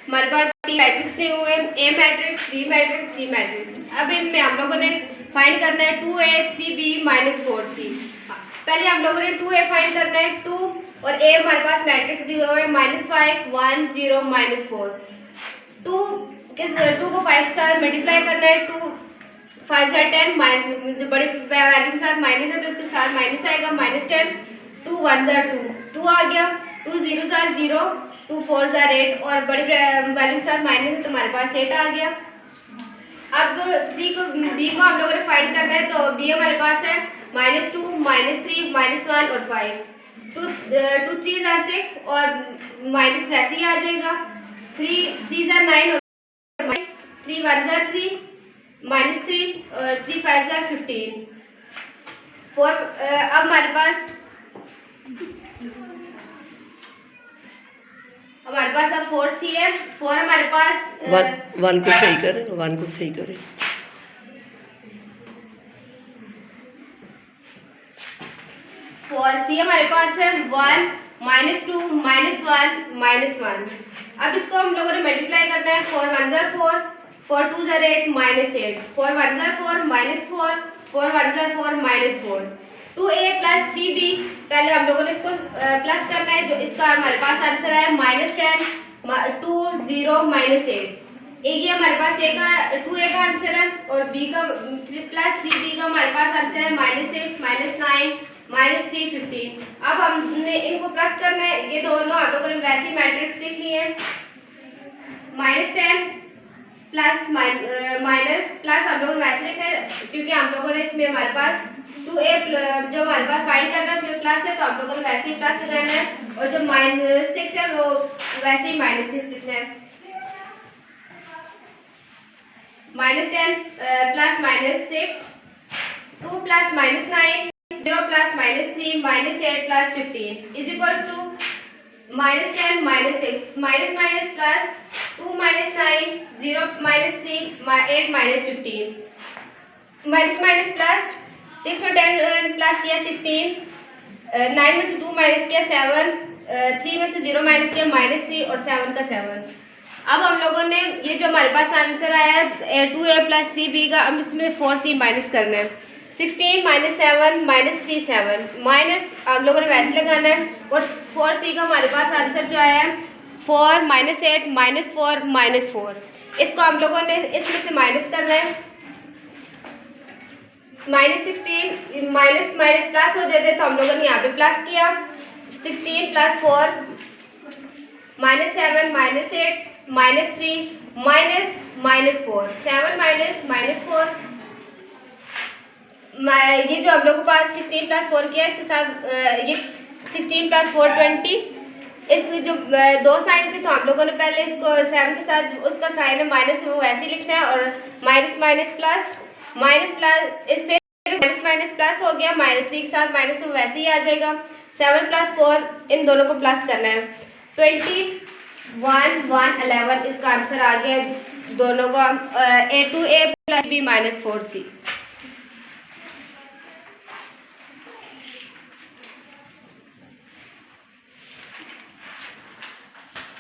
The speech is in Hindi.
हमारे पास 3 मैट्रिक्स दिए हुए हैं, a matrix, b matrix, c matrix. अब इनमें हम लोगों ने फाइंड करना है 2a 3b -4c। पहले हम लोगों ने 2a फाइंड करना है, 2 और a हमारे पास मैट्रिक्स दिए हुए हैं -5 1 0 -4। 2 को 5 के साथ मल्टीप्लाई करना है, 2 5 × 10, जो बड़ी वैल्यू के साथ माइनस है तो उसके साथ माइनस आएगा, -10, 2 1 2 2 आ गया, 2 0 0, 2 4 8 और बड़ी वैल्यू के साथ माइनस है तो हमारे पास 8 आ गया। अब बी को हम लोगों ने फाइंड करना है, तो बी हमारे पास है -2 -3 -1 और 5। 2 3 6 और माइनस वैसे ही आ जाएगा, 3 3 9 और 3 1 3 -3 3 5 15। 4 अब हमारे पास अब 4c है। 4 हमारे पास वन को सही करें, 1 को सही करें। 4c हमारे पास है 1 -2 -1 -1। अब इसको हम लोगों ने मल्टीप्लाई करना है, 4 1 4 4 2 8 -8, 4 1 4 -4 4 1 4 -4। 2a + 3b, पहले हम लोगों ने इसको प्लस करना है, जो इसका हमारे पास आंसर है -10 2 0 -8। ये हमारे पास a का 2a का आंसर है और b का + 3b का हमारे पास आंसर है -6 -9 -3 15। अब हमने इनको प्लस करना है, ये दोनों आप लोगों ने वैसी मैट्रिक्स सीख ली है। -10 प्लस माइनस प्लस हम लोग वैसे लिखे क्योंकि हम लोगों ने इसमें हमारे पास 2a जो हमारे पास फाइंड करना है उसमें प्लस है तो हम लोगों ने वैसे ही प्लस लगाना है, और जो -6 है वो वैसे ही -6 लिखना है। -10 plus -6 2 plus -9 0 plus -3 -8 plus 15 is equal to -10 -6 minus plus 2 -9 0 -3 8 -15 minus plus 6 में 10 प्लस किया 16, 9 में से 2 माइनस किया 7, 3 में से 0 माइनस किया -3 और 7 का 7। अब हम लोगों ने ये जो हमारे पास आंसर आया है 2a + 3b का, हम इसमें 4c माइनस करना है। 16 -7 -3 7 माइनस हम लोगों ने वैसे लगाना है, और 4c का हमारे पास आंसर जो आया है 4 -8 -4 -4। इसको हम लोगों ने इसमें से माइनस करना है, -16 माइनस प्लस हो जाते तो हम लोगों ने यहाँ पे प्लस किया, 16 + 4 -7 -8 -3 -4 7 -4। ये जो हम लोगों के पास 16 + 4 किया इसके साथ ये 16 + 4 20। इस जो दो साइन से तो हम लोगों ने पहले इसको 7 के साथ उसका साइन है माइनस वो वैसे ही लिखना है, और माइनस प्लस इस पे प्लस हो गया, -3 के साथ माइनस वो वैसे ही आ जाएगा। 7 + 4 इन दोनों को प्लस करना है, 21 1 11 इसका आंसर आ गया दोनों का, a 2a + b -4c।